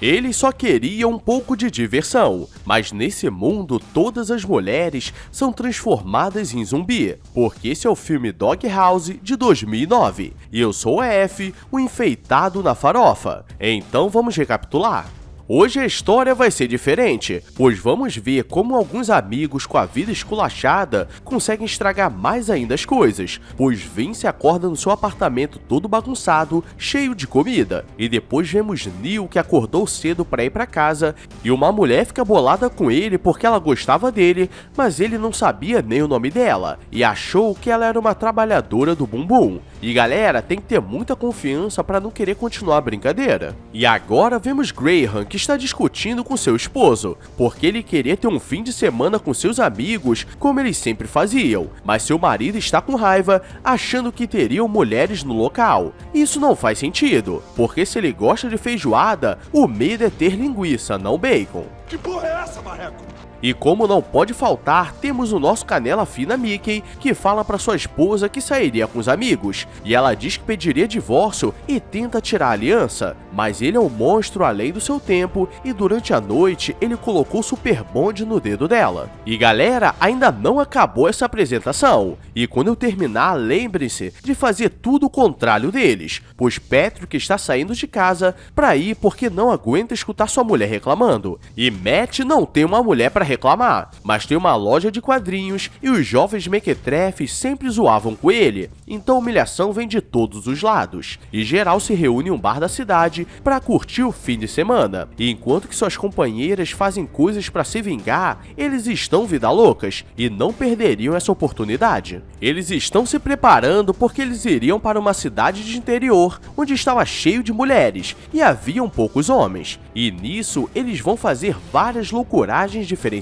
Eles só queriam um pouco de diversão, mas nesse mundo todas as mulheres são transformadas em zumbi, porque esse é o filme Doghouse de 2009, e eu sou o F, o enfeitado na farofa. Então vamos recapitular. Hoje a história vai ser diferente, pois vamos ver como alguns amigos com a vida esculachada conseguem estragar mais ainda as coisas, pois Vince acorda no seu apartamento todo bagunçado, cheio de comida, e depois vemos Neil que acordou cedo para ir para casa, e uma mulher fica bolada com ele porque ela gostava dele, mas ele não sabia nem o nome dela, e achou que ela era uma trabalhadora do bumbum. E galera, tem que ter muita confiança para não querer continuar a brincadeira. E agora vemos Graham que está discutindo com seu esposo, porque ele queria ter um fim de semana com seus amigos, como eles sempre faziam, mas seu marido está com raiva, achando que teriam mulheres no local. Isso não faz sentido, porque se ele gosta de feijoada, o medo é ter linguiça, não bacon. Que porra é essa, marreco? E como não pode faltar, temos o nosso canela fina Mickey, que fala para sua esposa que sairia com os amigos, e ela diz que pediria divórcio e tenta tirar a aliança, mas ele é um monstro além do seu tempo, e durante a noite ele colocou o Super Bond no dedo dela. E galera, ainda não acabou essa apresentação, e quando eu terminar, lembre-se de fazer tudo o contrário deles, pois Patrick está saindo de casa para ir porque não aguenta escutar sua mulher reclamando, e Matt não tem uma mulher para reclamar, mas tem uma loja de quadrinhos e os jovens mequetrefes sempre zoavam com ele, então a humilhação vem de todos os lados, e geral se reúne em um bar da cidade para curtir o fim de semana, e enquanto que suas companheiras fazem coisas para se vingar, eles estão vida loucas e não perderiam essa oportunidade. Eles estão se preparando porque eles iriam para uma cidade de interior, onde estava cheio de mulheres e haviam poucos homens, e nisso eles vão fazer várias loucuragens diferentes,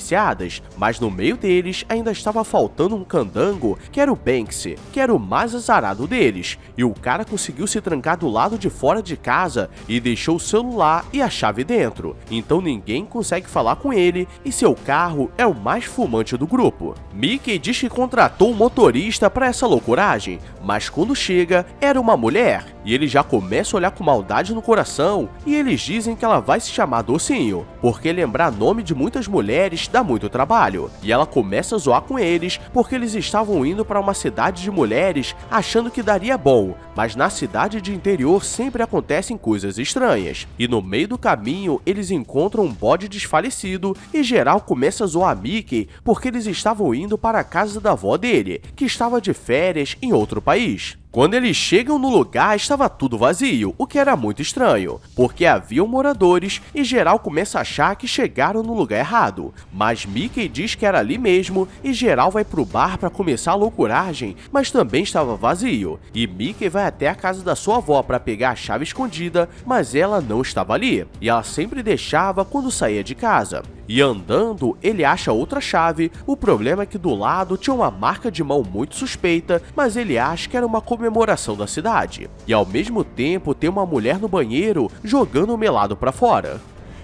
mas no meio deles ainda estava faltando um candango que era o Banksy, que era o mais azarado deles, e o cara conseguiu se trancar do lado de fora de casa e deixou o celular e a chave dentro, então ninguém consegue falar com ele e seu carro é o mais fumante do grupo. Mickey diz que contratou um motorista para essa loucuragem, mas quando chega era uma mulher, e ele já começa a olhar com maldade no coração, e eles dizem que ela vai se chamar Docinho, porque lembrar nome de muitas mulheres dá muito trabalho, e ela começa a zoar com eles porque eles estavam indo para uma cidade de mulheres achando que daria bom, mas na cidade de interior sempre acontecem coisas estranhas, e no meio do caminho eles encontram um bode desfalecido e geral começa a zoar Mickey porque eles estavam indo para a casa da avó dele, que estava de férias em outro país. Quando eles chegam no lugar, estava tudo vazio, o que era muito estranho, porque haviam moradores e geral começa a achar que chegaram no lugar errado. Mas Mickey diz que era ali mesmo e geral vai pro bar para começar a loucuragem, mas também estava vazio. E Mickey vai até a casa da sua avó para pegar a chave escondida, mas ela não estava ali, e ela sempre deixava quando saía de casa. E andando, ele acha outra chave, o problema é que do lado tinha uma marca de mão muito suspeita, mas ele acha que era uma comemoração da cidade. E ao mesmo tempo tem uma mulher no banheiro jogando o melado pra fora.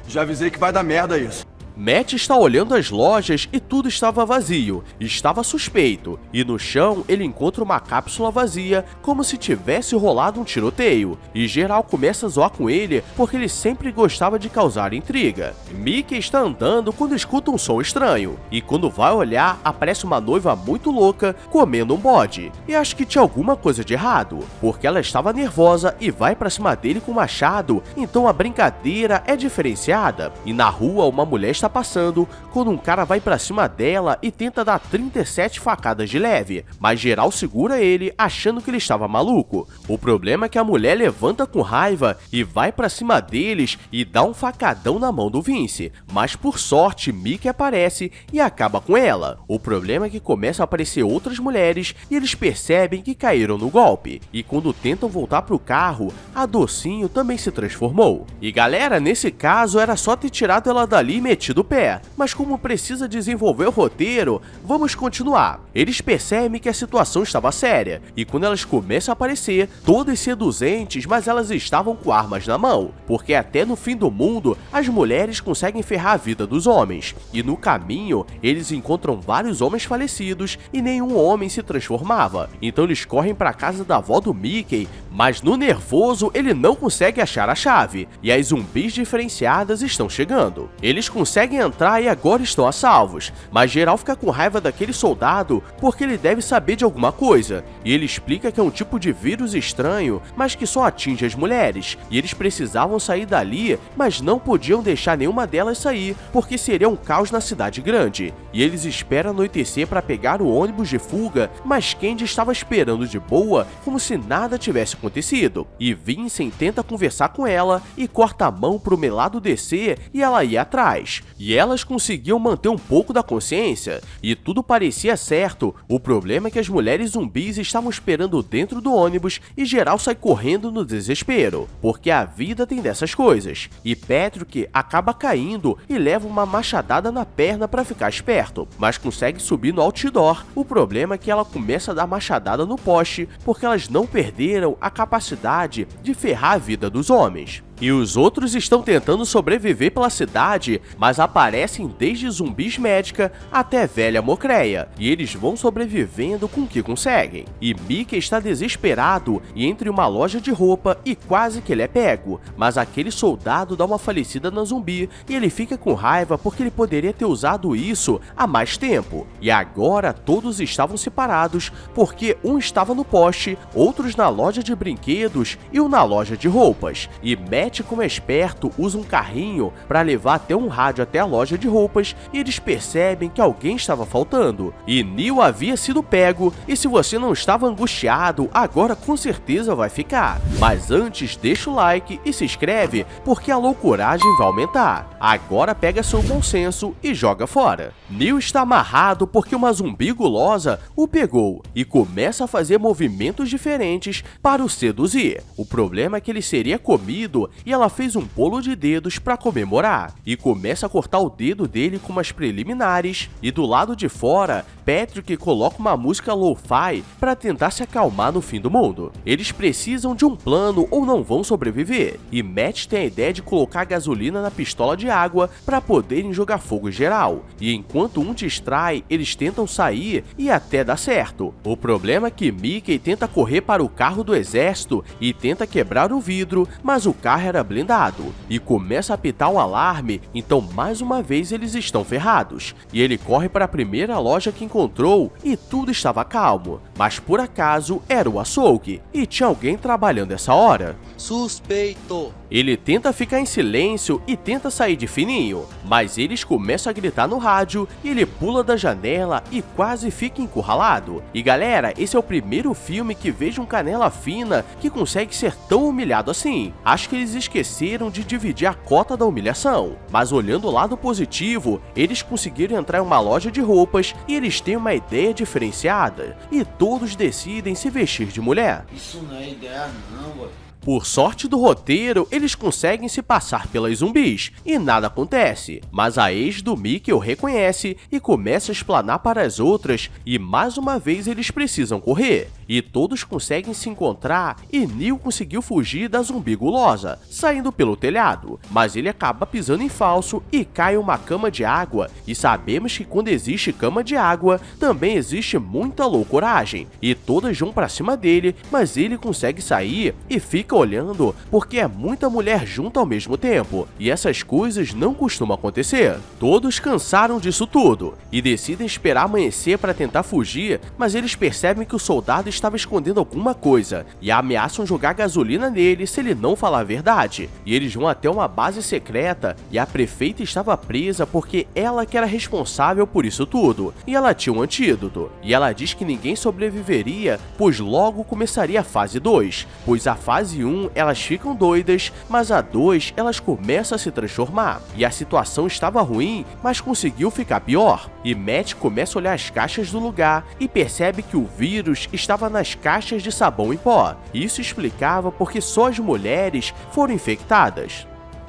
Já avisei que vai dar merda isso. Matt está olhando as lojas e tudo estava vazio, estava suspeito, e no chão ele encontra uma cápsula vazia, como se tivesse rolado um tiroteio, e geral começa a zoar com ele porque ele sempre gostava de causar intriga. Mickey está andando quando escuta um som estranho, e quando vai olhar, aparece uma noiva muito louca comendo um bode, e acha que tinha alguma coisa de errado, porque ela estava nervosa e vai pra cima dele com um machado, então a brincadeira é diferenciada, e na rua uma mulher está passando quando um cara vai pra cima dela e tenta dar 37 facadas de leve, mas geral segura ele achando que ele estava maluco. O problema é que a mulher levanta com raiva e vai pra cima deles e dá um facadão na mão do Vince, mas por sorte Mickey aparece e acaba com ela. O problema é que começam a aparecer outras mulheres e eles percebem que caíram no golpe, e quando tentam voltar pro carro, a Docinho também se transformou. E galera, nesse caso era só ter tirado ela dali e metido metido o pé, mas como precisa desenvolver o roteiro, vamos continuar. Eles percebem que a situação estava séria, e quando elas começam a aparecer, todas seduzentes, mas elas estavam com armas na mão, porque até no fim do mundo, as mulheres conseguem ferrar a vida dos homens, e no caminho, eles encontram vários homens falecidos e nenhum homem se transformava, então eles correm para a casa da avó do Mickey, mas no nervoso ele não consegue achar a chave, e as zumbis diferenciadas estão chegando. Eles conseguem entrar e agora estão a salvos, mas geral fica com raiva daquele soldado porque ele deve saber de alguma coisa, e ele explica que é um tipo de vírus estranho, mas que só atinge as mulheres, e eles precisavam sair dali, mas não podiam deixar nenhuma delas sair, porque seria um caos na cidade grande, e eles esperam anoitecer para pegar o ônibus de fuga, mas Candy estava esperando de boa, como se nada tivesse acontecido, e Vincent tenta conversar com ela e corta a mão pro melado descer e ela ir atrás, e elas conseguiam manter um pouco da consciência, e tudo parecia certo. O problema é que as mulheres zumbis estavam esperando dentro do ônibus e geral sai correndo no desespero, porque a vida tem dessas coisas, e Patrick acaba caindo e leva uma machadada na perna para ficar esperto, mas consegue subir no outdoor. O problema é que ela começa a dar machadada no poste, porque elas não perderam a capacidade de ferrar a vida dos homens. E os outros estão tentando sobreviver pela cidade, mas aparecem desde zumbis médica até velha mocreia, e eles vão sobrevivendo com o que conseguem. E Mickey está desesperado e entra em uma loja de roupa e quase que ele é pego, mas aquele soldado dá uma falecida na zumbi e ele fica com raiva porque ele poderia ter usado isso há mais tempo. E agora todos estavam separados porque um estava no poste, outros na loja de brinquedos e um na loja de roupas. E Matt, como é esperto, usa um carrinho para levar até um rádio até a loja de roupas e eles percebem que alguém estava faltando. E Neil havia sido pego, e se você não estava angustiado, agora com certeza vai ficar. Mas antes, deixa o like e se inscreve, porque a loucuragem vai aumentar. Agora pega seu bom senso e joga fora. Neil está amarrado porque uma zumbi gulosa o pegou e começa a fazer movimentos diferentes para o seduzir. O problema é que ele seria comido e ela fez um bolo de dedos para comemorar, e começa a cortar o dedo dele com umas preliminares, e do lado de fora, Patrick coloca uma música lo-fi para tentar se acalmar no fim do mundo. Eles precisam de um plano ou não vão sobreviver, e Matt tem a ideia de colocar gasolina na pistola de água para poderem jogar fogo geral, e enquanto um distrai, eles tentam sair e até dá certo. O problema é que Mickey tenta correr para o carro do exército e tenta quebrar o vidro, mas o carro era blindado, e começa a apitar o alarme, então mais uma vez eles estão ferrados, e ele corre para a primeira loja que encontrou e tudo estava calmo, mas por acaso era o açougue, e tinha alguém trabalhando essa hora. Suspeito. Ele tenta ficar em silêncio e tenta sair de fininho, mas eles começam a gritar no rádio e ele pula da janela e quase fica encurralado. E galera, esse é o primeiro filme que vejo um Canela Fina que consegue ser tão humilhado assim. Acho que eles esqueceram de dividir a cota da humilhação, mas olhando o lado positivo, eles conseguiram entrar em uma loja de roupas e eles têm uma ideia diferenciada, e todos decidem se vestir de mulher. Isso não é ideia não, boy. Por sorte do roteiro, eles conseguem se passar pelas zumbis, e nada acontece, mas a ex do Mickey o reconhece e começa a explanar para as outras, e mais uma vez eles precisam correr, e todos conseguem se encontrar, e Neil conseguiu fugir da zumbi gulosa, saindo pelo telhado, mas ele acaba pisando em falso e cai em uma cama de água, e sabemos que quando existe cama de água, também existe muita loucuragem, e todas vão pra cima dele, mas ele consegue sair e fica olhando porque é muita mulher junto ao mesmo tempo, e essas coisas não costumam acontecer. Todos cansaram disso tudo e decidem esperar amanhecer para tentar fugir, mas eles percebem que o soldado estava escondendo alguma coisa e ameaçam jogar gasolina nele se ele não falar a verdade. E eles vão até uma base secreta e a prefeita estava presa porque ela que era responsável por isso tudo, e ela tinha um antídoto, e ela diz que ninguém sobreviveria, pois logo começaria a fase 2, pois a fase 1 elas ficam doidas, mas a 2 elas começam a se transformar, e a situação estava ruim, mas conseguiu ficar pior. E Matt começa a olhar as caixas do lugar e percebe que o vírus estava nas caixas de sabão em pó. Isso explicava porque só as mulheres foram infectadas.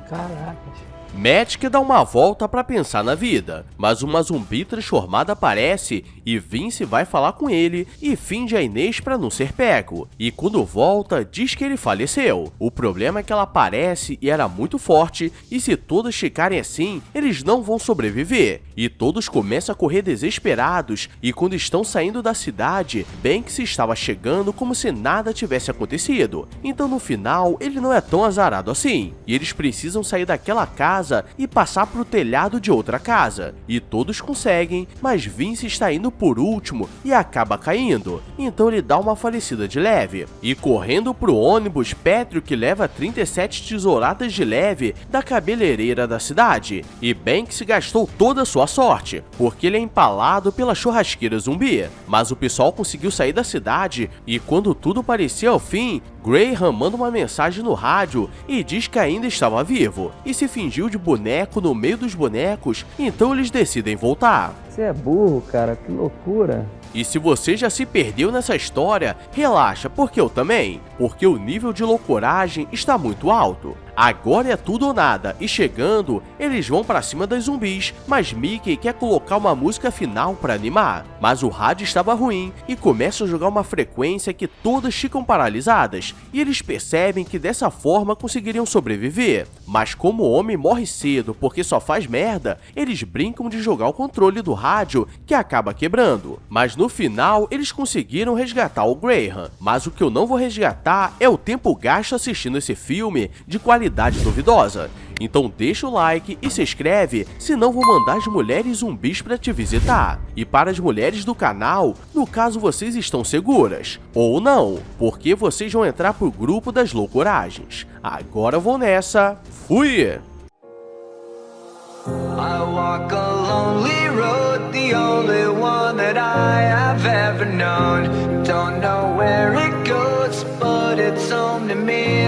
Caracas. Matt quer dar uma volta pra pensar na vida, mas uma zumbi transformada aparece e Vince vai falar com ele e finge a Inês pra não ser pego. E quando volta, diz que ele faleceu. O problema é que ela aparece e era muito forte, e se todos ficarem assim, eles não vão sobreviver. E todos começam a correr desesperados, e quando estão saindo da cidade, Banks estava chegando como se nada tivesse acontecido. Então no final, ele não é tão azarado assim, e eles precisam sair daquela casa e passar pro telhado de outra casa. E todos conseguem, mas Vince está indo por último e acaba caindo. Então ele dá uma falecida de leve. E correndo pro ônibus, Patrick leva 37 tesouradas de leve da cabeleireira da cidade. E Banks gastou toda a sua sorte, porque ele é empalado pela churrasqueira zumbi. Mas o pessoal conseguiu sair da cidade e quando tudo parecia ao fim, Graham manda uma mensagem no rádio e diz que ainda estava vivo e se fingiu de boneco no meio dos bonecos, então eles decidem voltar. Você é burro, cara, que loucura. E se você já se perdeu nessa história, relaxa, porque eu também. Porque o nível de loucoragem está muito alto. Agora é tudo ou nada, e chegando, eles vão pra cima das zumbis, mas Mickey quer colocar uma música final pra animar. Mas o rádio estava ruim, e começa a jogar uma frequência que todas ficam paralisadas, e eles percebem que dessa forma conseguiriam sobreviver. Mas como o homem morre cedo porque só faz merda, eles brincam de jogar o controle do rádio, que acaba quebrando. Mas no final, eles conseguiram resgatar o Graham. Mas o que eu não vou resgatar é o tempo gasto assistindo esse filme de qualidade duvidosa. Então deixa o like e se inscreve, senão vou mandar as mulheres zumbis pra te visitar. E para as mulheres do canal, no caso vocês estão seguras. Ou não, porque vocês vão entrar pro grupo das loucuragens. Agora eu vou nessa. Fui! I walk a lonely road, the only one that I have ever known. Don't know where it goes, but it's home to me.